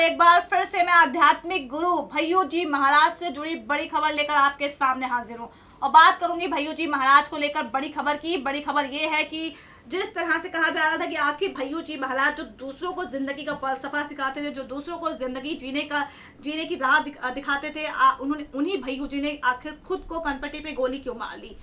एक बार फिर से मैं आध्यात्मिक गुरु भैयू जी महाराज से जुड़ी बड़ी खबर लेकर आपके सामने हाजिर हूँ और बात करूंगी भैयू जी महाराज को लेकर बड़ी खबर की। बड़ी खबर ये है कि जिस तरह से कहा जा रहा था कि आखिर भैयू जी महाराज जो दूसरों को जिंदगी का फलसफा सिखाते थे, जो दूसरों को जिंदगी जीने की राह दिखाते थे, उन्हीं भैयू जी ने आखिर खुद को कनपटी पे गोली क्यों मार ली।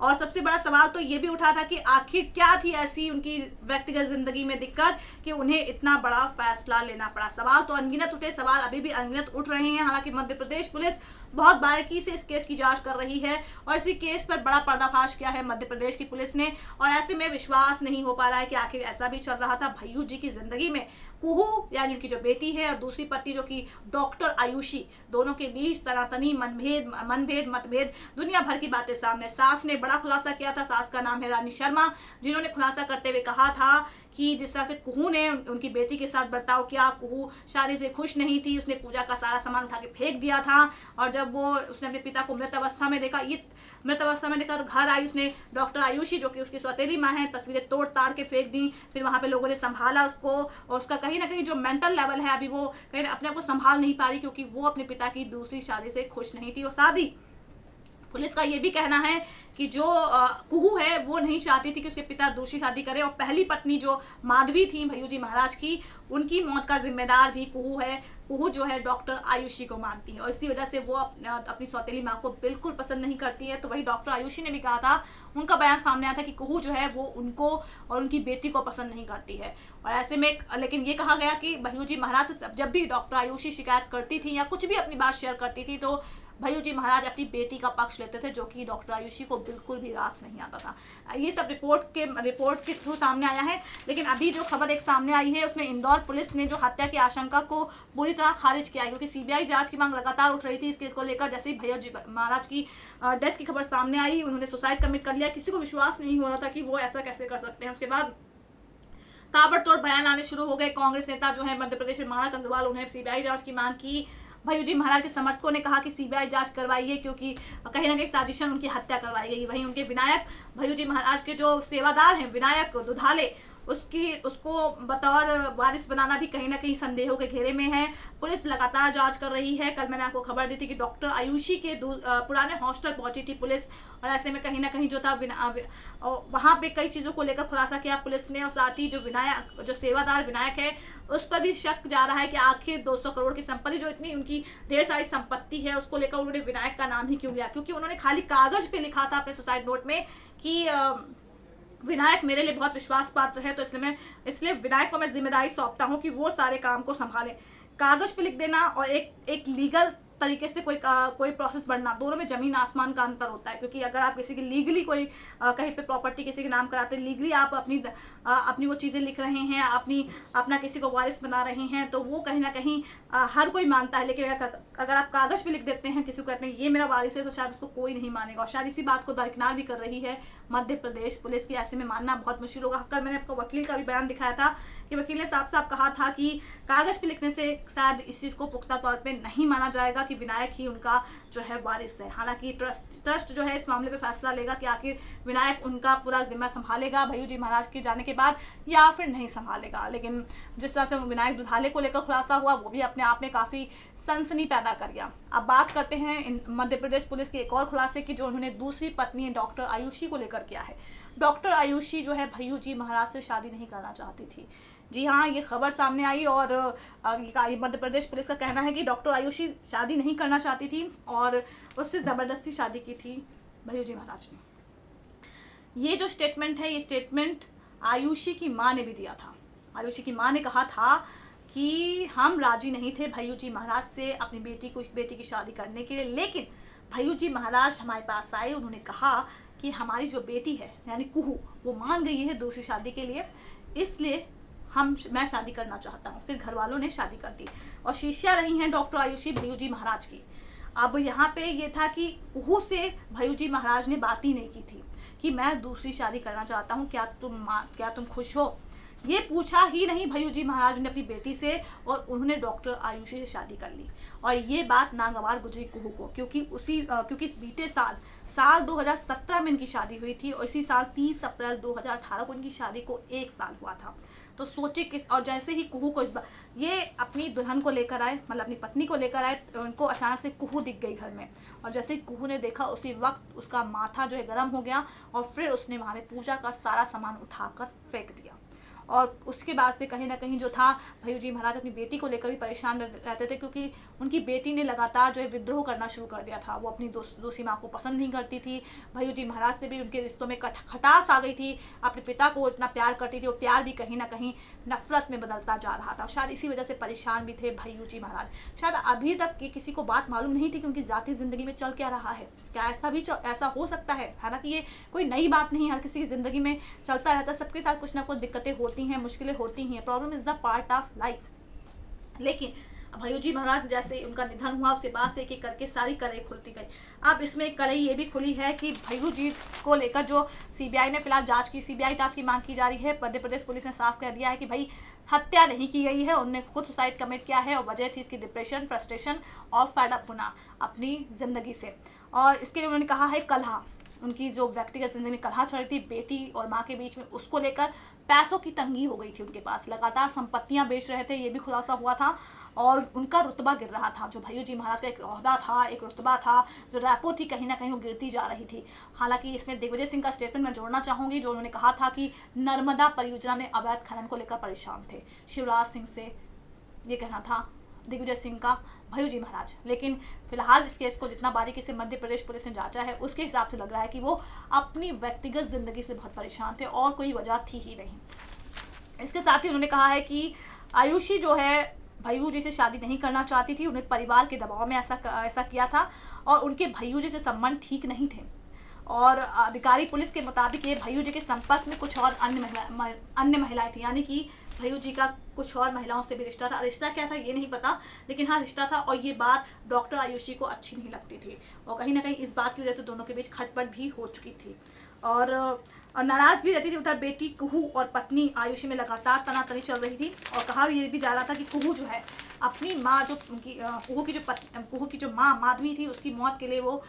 और सबसे बड़ा सवाल तो ये भी उठा था कि आखिर क्या थी ऐसी उनकी व्यक्तिगत जिंदगी में दिक्कत कि उन्हें इतना बड़ा फैसला लेना पड़ा। सवाल तो अनगिनत उठे, सवाल अभी भी अनगिनत उठ रहे हैं। हालांकि मध्य प्रदेश पुलिस बहुत बारीकी से इस केस की जांच कर रही है और इसी केस पर बड़ा पर्दाफाश किया है मध्य प्रदेश की पुलिस ने। और ऐसे में विश्वास नहीं हो पा रहा है कि आखिर ऐसा भी चल रहा था भैयू जी की जिंदगी में। कुहू यानी उनकी जो बेटी है और दूसरी पत्नी जो कि डॉक्टर आयुषी, दोनों के बीच तनातनी मनभेद मतभेद दुनिया भर की बातें सामने। सास ने बड़ा खुलासा किया था। सास का नाम है रानी शर्मा, जिन्होंने खुलासा करते हुए कहा था कि जिस तरह से कुहू ने उनकी बेटी के साथ बर्ताव किया, कुहू शादी से खुश नहीं थी, उसने पूजा का सारा सामान उठा के फेंक दिया था। और जब उसने अपने पिता को मृत अवस्था में देखा तो घर आई, उसने डॉक्टर आयुषी जो कि उसकी सौतेली माँ है, तस्वीरें तोड़ ताड़ के फेंक दी। फिर वहाँ पे लोगों ने संभाला उसको और उसका कहीं ना कहीं जो मेंटल लेवल है अभी वो कहीं अपने आप को संभाल नहीं पा रही, क्योंकि वो अपने पिता की दूसरी शादी से खुश नहीं थी। और शादी पुलिस का ये भी कहना है कि जो कुहू है वो नहीं चाहती थी कि उसके पिता दूसरी शादी करे, और पहली पत्नी जो माधवी थी भैयू जी महाराज की, उनकी मौत का जिम्मेदार भी कुहू है। कुहू जो है डॉक्टर आयुषी को मानती है और इसी वजह से वो अपनी सौतेली माँ को बिल्कुल पसंद नहीं करती है। तो वही डॉक्टर आयुषी ने भी कहा था, उनका बयान सामने आया था कि कुहू जो है वो उनको और उनकी बेटी को पसंद नहीं करती है। और ऐसे में लेकिन ये कहा गया कि भैयू जी महाराज से जब भी डॉक्टर आयुषी शिकायत करती थी या कुछ भी अपनी बात शेयर करती थी तो भैयू जी महाराज अपनी बेटी का पक्ष लेते थे, जो कि डॉक्टर आयुषी को बिल्कुल भी रास नहीं आता था। ये सब रिपोर्ट के थ्रू सामने आया है। लेकिन अभी जो खबर एक सामने आई है उसमें इंदौर पुलिस ने जो हत्या की आशंका को पूरी तरह खारिज किया है, क्योंकि सीबीआई जांच की मांग लगातार उठ रही थी इस केस को लेकर। जैसे ही भैयू जी महाराज की डेथ की खबर सामने आई, उन्होंने सुसाइड कमिट कर लिया। किसी को विश्वास नहीं हो रहा था कि वो ऐसा कैसे कर सकते हैं। उसके बाद ताबड़तोड़ बयान आने शुरू हो गए। कांग्रेस नेता जो है मध्य प्रदेश में मानक अग्रवाल, उन्हें सीबीआई जांच की मांग की। भैयू जी महाराज के समर्थकों ने कहा कि सीबीआई जांच करवाई है क्योंकि कहीं ना कहीं साजिशन उनकी हत्या करवाई गई। वहीं उनके विनायक भैयू जी महाराज के जो सेवादार हैं विनायक दुधाले, उसको बतौर वारिस बनाना भी कहीं ना कहीं संदेहों के घेरे में है। पुलिस लगातार जांच कर रही है। कल मैंने आपको खबर दी थी कि डॉक्टर आयुषी के पुराने हॉस्टल पहुंची थी पुलिस, और ऐसे में कहीं ना कहीं जो था वहां पे कई चीजों को लेकर खुलासा किया पुलिस ने। और साथ ही जो सेवादार विनायक है उस पर भी शक जा रहा है कि आखिर 200 करोड़ की संपत्ति, जो इतनी उनकी ढेर सारी संपत्ति है, उसको लेकर उन्होंने विनायक का नाम ही क्यों लिया। क्योंकि उन्होंने खाली कागज पे लिखा था अपने सुसाइड नोट में कि विनायक मेरे लिए बहुत विश्वास पात्र है, तो इसलिए विनायक को मैं जिम्मेदारी सौंपता हूँ कि वो सारे काम को संभाले। कागज पे लिख देना और एक लीगल तरीके से कोई प्रोसेस बढ़ना, दोनों में जमीन आसमान का अंतर होता है। क्योंकि अगर आप किसी की लीगली कोई कहीं पे प्रॉपर्टी किसी के नाम कराते हैं, लीगली आप अपनी वो चीज़ें लिख रहे हैं, अपना किसी को वारिस बना रहे हैं, तो वो कहीं ना कहीं हर कोई मानता है। लेकिन अगर आप कागज पे लिख देते हैं किसी को, कहते हैं ये मेरा वारिस है, तो शायद उसको कोई नहीं मानेगा। और शायद इसी बात को दरकिनार भी कर रही है मध्य प्रदेश पुलिस की। ऐसे में मानना बहुत मुश्किल होगा। कल मैंने आपको वकील का भी बयान दिखाया था कि वकील ने साफ साफ कहा था कि कागज पे लिखने से शायद इस चीज़ को पुख्ता तौर पे नहीं माना जाएगा कि विनायक ही उनका जो है वारिस है। हालांकि ट्रस्ट जो है इस मामले पे फैसला लेगा कि आखिर विनायक उनका पूरा जिम्मा संभालेगा भैयू जी महाराज के जाने के बाद या फिर नहीं संभालेगा। लेकिन जिस तरह से विनायक दुधाले को लेकर खुलासा हुआ वो भी अपने आप में काफ़ी सनसनी पैदा कर गया। अब बात करते हैं मध्य प्रदेश पुलिस के एक और खुलासे की, जो उन्होंने दूसरी पत्नी डॉक्टर आयुषी को लेकर किया है। डॉक्टर आयुषी जो है भैयू जी महाराज से शादी नहीं करना चाहती थी। जी हाँ, ये खबर सामने आई और मध्य प्रदेश पुलिस का कहना है कि डॉक्टर आयुषी शादी नहीं करना चाहती थी और उससे ज़बरदस्ती शादी की थी भैयू जी महाराज ने। ये जो स्टेटमेंट है, ये स्टेटमेंट आयुषी की माँ ने भी दिया था। आयुषी की माँ ने कहा था कि हम राजी नहीं थे भैयू जी महाराज से अपनी बेटी की शादी करने के लिए, लेकिन भैयू जी महाराज हमारे पास आए। उन्होंने कहा कि हमारी जो बेटी है यानी कुहू, वो मान गई है दूसरी शादी के लिए, इसलिए मैं शादी करना चाहता हूँ। फिर घर वालों ने शादी कर दी और शिष्या रही हैं डॉक्टर आयुषी भैयू जी महाराज की। अब यहाँ पे ये था कि कुहू से भैयू जी महाराज ने बात ही नहीं की थी कि मैं दूसरी शादी करना चाहता हूँ, क्या तुम खुश हो। ये पूछा ही नहीं भैयू जी महाराज ने अपनी बेटी से, और उन्होंने डॉक्टर आयुषी से शादी कर ली। और ये बात नागवार गुजरी कुहू को, क्योंकि बीते साल 2017 में इनकी शादी हुई थी और इसी साल 30 अप्रैल 2018 को इनकी शादी को 1 साल हुआ था। तो सोचिए किस, और जैसे ही कुहू को ये अपनी दुल्हन को लेकर आए, मतलब अपनी पत्नी को लेकर आए, तो उनको अचानक से कुहू दिख गई घर में, और जैसे ही कुहू ने देखा उसी वक्त उसका माथा जो है गर्म हो गया, और फिर उसने वहाँ पे पूजा का सारा सामान उठाकर फेंक दिया। और उसके बाद से कहीं ना कहीं जो था, भैयू जी महाराज अपनी बेटी को लेकर भी परेशान रहते थे, क्योंकि उनकी बेटी ने लगातार जो है विद्रोह करना शुरू कर दिया था। वो अपनी दूसरी माँ को पसंद नहीं करती थी। भैयू जी महाराज से भी उनके रिश्तों में खटास आ गई थी। अपने पिता को इतना प्यार करती थी, वो प्यार भी कहीं ना कहीं नफरत में बदलता जा रहा था। शायद इसी वजह से परेशान भी थे भैयू जी महाराज। शायद अभी तक किसी को बात मालूम नहीं थी कि उनकी जाति जिंदगी में चल क्या रहा है। क्या ऐसा हो सकता है? हालांकि ये कोई नई बात नहीं, हर किसी की ज़िंदगी में चलता रहता है, सबके साथ कुछ ना कुछ दिक्कतें होती हैं, मुश्किलें होती हैं। Problem is the part of life. लेकिन भैयू जी महाराज जैसे उनका निधन हुआ, उसके बाद से एक करके सारी कलई खुलती गई। अब इसमें एक कलई ये भी खुली है कि भैयू जी को लेकर जो सीबीआई ने फिलहाल जांच की, सीबीआई जांच की मांग की जा रही है। मध्य प्रदेश पुलिस ने साफ कह दिया है कि भाई हत्या नहीं की गई है, उन्होंने खुद सुसाइड कमिट किया है, और वजह थी इसकी डिप्रेशन, फ्रस्ट्रेशन और फेड अप होना अपनी ज़िंदगी से। और इसके लिए उन्होंने कहा है कलह, उनकी जो व्यक्तिगत जिंदगी में कलह चल रही थी बेटी और माँ के बीच में, उसको लेकर पैसों की तंगी हो गई थी उनके पास, लगातार संपत्तियां बेच रहे थे, ये भी खुलासा हुआ था। और उनका रुतबा गिर रहा था, जो भैयू जी महाराज का एक ओहदा था, एक रुतबा था, जो रैपो थी, कहीं ना कहीं वो गिरती जा रही थी। हालांकि इसमें दिग्विजय सिंह का स्टेटमेंट मैं जोड़ना चाहूँगी, जो उन्होंने कहा था कि नर्मदा परियोजना में अवैध खनन को लेकर परेशान थे। शिवराज सिंह से ये कहना था दिग्विजय सिंह का भैयू जी महाराज। लेकिन फिलहाल इस केस को जितना बारीकी से मध्य प्रदेश पुलिस ने जांचा है, उसके हिसाब से लग रहा है कि वो अपनी व्यक्तिगत जिंदगी से बहुत परेशान थे और कोई वजह थी ही नहीं। इसके साथ ही उन्होंने कहा है कि आयुषी जो है भैयू जी से शादी नहीं करना चाहती थी, उन्हें परिवार के दबाव में ऐसा किया था, और उनके भैयू जी से संबंध ठीक नहीं थे। और अधिकारी पुलिस के मुताबिक ये भैयू जी के संपर्क में कुछ और अन्य महिलाएं थी, यानी कि भैयू जी का कुछ और महिलाओं से भी रिश्ता था। रिश्ता क्या था ये नहीं पता, लेकिन हाँ रिश्ता था, और ये बात डॉक्टर आयुषी को अच्छी नहीं लगती थी, और कहीं ना कहीं इस बात की वजह से दोनों के बीच खटपट भी हो चुकी थी, और नाराज भी रहती थी। उधर बेटी कुहू और पत्नी आयुषी में लगातार तनातनी चल रही थी, और कहा ये भी जा रहा था कि कुहू जो है अपनी माँ, जो उनकी कुहू की जो माँ माधवी थी, उसकी मौत के लिए वो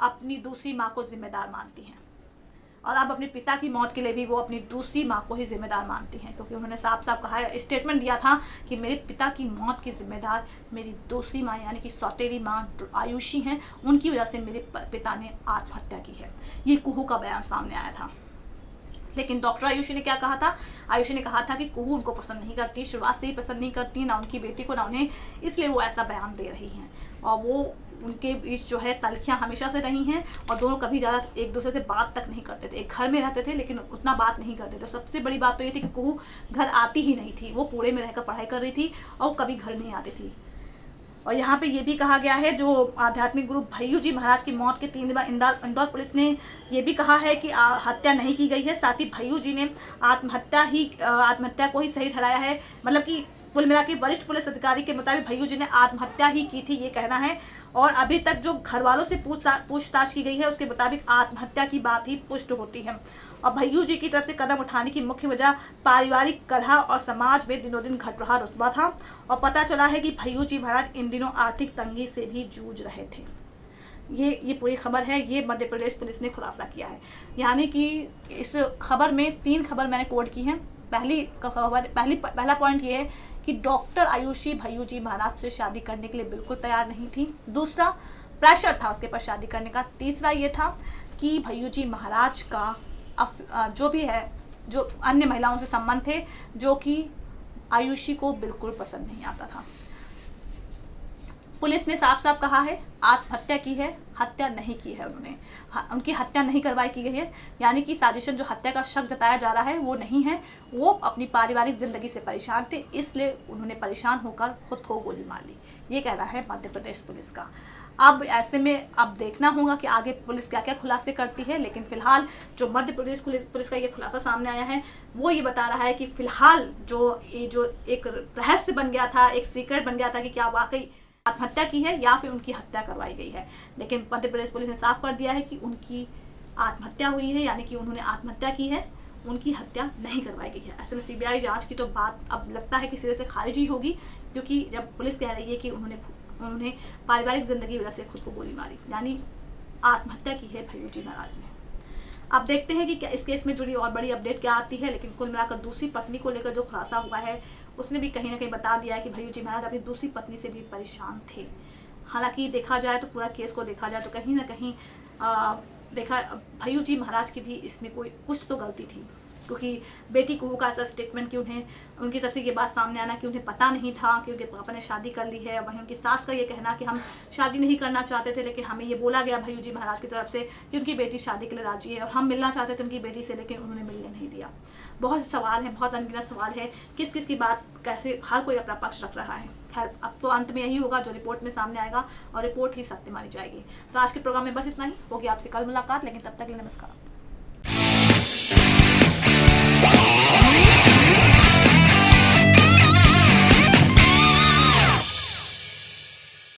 अपनी दूसरी माँ को जिम्मेदार मानती हैं, और अब अपने पिता की मौत के लिए भी वो अपनी दूसरी माँ को ही जिम्मेदार मानती हैं, क्योंकि उन्होंने साफ साफ कहा है, स्टेटमेंट दिया था कि मेरे पिता की मौत की जिम्मेदार मेरी दूसरी माँ, यानी कि सौतेली माँ आयुषी हैं, उनकी वजह से मेरे पिता ने आत्महत्या की है। ये कुहू का बयान सामने आया था। लेकिन डॉक्टर आयुषी ने क्या कहा था? आयुषी ने कहा था कि कुहू उनको पसंद नहीं करती, शुरुआत से ही पसंद नहीं करती, ना उनकी बेटी को ना उन्हें, इसलिए वो ऐसा बयान दे रही हैं। और वो उनके बीच जो है तलखियाँ हमेशा से रही हैं, और दोनों कभी ज़्यादा एक दूसरे से बात तक नहीं करते थे। एक घर में रहते थे लेकिन उतना बात नहीं करते थे। सबसे बड़ी बात तो ये थी कि कुहू घर आती ही नहीं थी, वो पुणे में रहकर पढ़ाई कर रही थी और कभी घर नहीं आती थी। और यहाँ पे ये भी कहा गया है, जो आध्यात्मिक गुरु भैयू जी महाराज की मौत के 3 दिन बाद इंदौर पुलिस ने ये भी कहा है कि हत्या नहीं की गई है। साथ ही भैयू जी ने आत्महत्या को ही सही ठहराया है, मतलब कि कुल मिला के वरिष्ठ पुलिस अधिकारी के मुताबिक भैयू जी ने आत्महत्या ही की थी, ये कहना है। और अभी तक जो घर वालों से पूछताछ की गई है, उसके मुताबिक आत्महत्या की बात ही पुष्ट होती है। और भैयू जी की तरफ से कदम उठाने की मुख्य वजह पारिवारिक कलह और समाज में दिनों दिन घट रहा रुतबा था। और पता चला है कि भैयू जी महाराज इन दिनों आर्थिक तंगी से भी जूझ रहे थे। ये पूरी खबर है, ये मध्य प्रदेश पुलिस ने खुलासा किया है। यानी कि इस खबर में 3 खबर मैंने कोड की हैं। पहला पॉइंट ये है कि डॉक्टर आयुषी भैयू जी महाराज से शादी करने के लिए बिल्कुल तैयार नहीं थी। दूसरा, प्रेशर था उसके पास शादी करने का। तीसरा ये था कि भैयू जी महाराज का जो भी है, जो अन्य महिलाओं से संबंध थे, जो कि आयुषी को बिल्कुल पसंद नहीं आता था। पुलिस ने साफ साफ कहा है आत्महत्या की है, हत्या नहीं की है उन्होंने। उनकी हत्या नहीं करवाई की गई है, यानी कि साजिशन जो हत्या का शक जताया जा रहा है वो नहीं है। वो अपनी पारिवारिक जिंदगी से परेशान थे, इसलिए उन्होंने परेशान होकर खुद को गोली मार ली, ये कहना है मध्य प्रदेश पुलिस का। अब ऐसे में अब देखना होगा कि आगे पुलिस क्या क्या खुलासे करती है। लेकिन फिलहाल जो मध्य प्रदेश पुलिस का ये खुलासा सामने आया है, वो ये बता रहा है कि फिलहाल जो एक रहस्य बन गया था, एक सीक्रेट बन गया था कि क्या वाकई आत्महत्या की है या फिर उनकी हत्या करवाई गई है। लेकिन मध्य प्रदेश पुलिस ने साफ कर दिया है कि उनकी आत्महत्या हुई है, यानी कि उन्होंने आत्महत्या की है, उनकी हत्या नहीं करवाई गई है। ऐसे में सीबीआई जांच की तो बात अब लगता है कि सिरे से खारिज ही होगी, क्योंकि जब पुलिस कह रही है कि उन्होंने पारिवारिक जिंदगी की वजह से खुद को गोली मारी, यानी आत्महत्या की है भैयू जी महाराज ने। अब देखते हैं कि क्या इस केस में जुड़ी और बड़ी अपडेट क्या आती है। लेकिन कुल मिलाकर दूसरी पत्नी को लेकर जो खुलासा हुआ है उसने भी कहीं ना कहीं बता दिया है कि भैय्यू जी महाराज अपनी दूसरी पत्नी से भी परेशान थे। हालांकि देखा जाए तो पूरा केस को देखा जाए तो कहीं ना कहीं देखा भैय्यू जी महाराज की भी इसमें कोई कुछ तो गलती थी, क्योंकि बेटी कुहू का ऐसा स्टेटमेंट कि उन्हें उनकी तरफ से ये बात सामने आना कि उन्हें पता नहीं था कि उनके पापा ने शादी कर ली है। वहीं उनकी सास का ये कहना कि हम शादी नहीं करना चाहते थे, लेकिन हमें ये बोला गया भैय्यू जी महाराज की तरफ से कि उनकी बेटी शादी के लिए राजी है और हम मिलना चाहते थे उनकी बेटी से, लेकिन उन्होंने मिलने नहीं दिया। बहुत सवाल हैं, बहुत अनगिनत सवाल है, किस किस की बात कैसे हर कोई अपना पक्ष रख रहा है। खैर अब तो अंत में यही होगा जो रिपोर्ट में सामने आएगा और रिपोर्ट ही सत्य मानी जाएगी। तो आज के प्रोग्राम में बस इतना ही। होगी आपसे कल मुलाकात, लेकिन तब तक के लिए नमस्कार।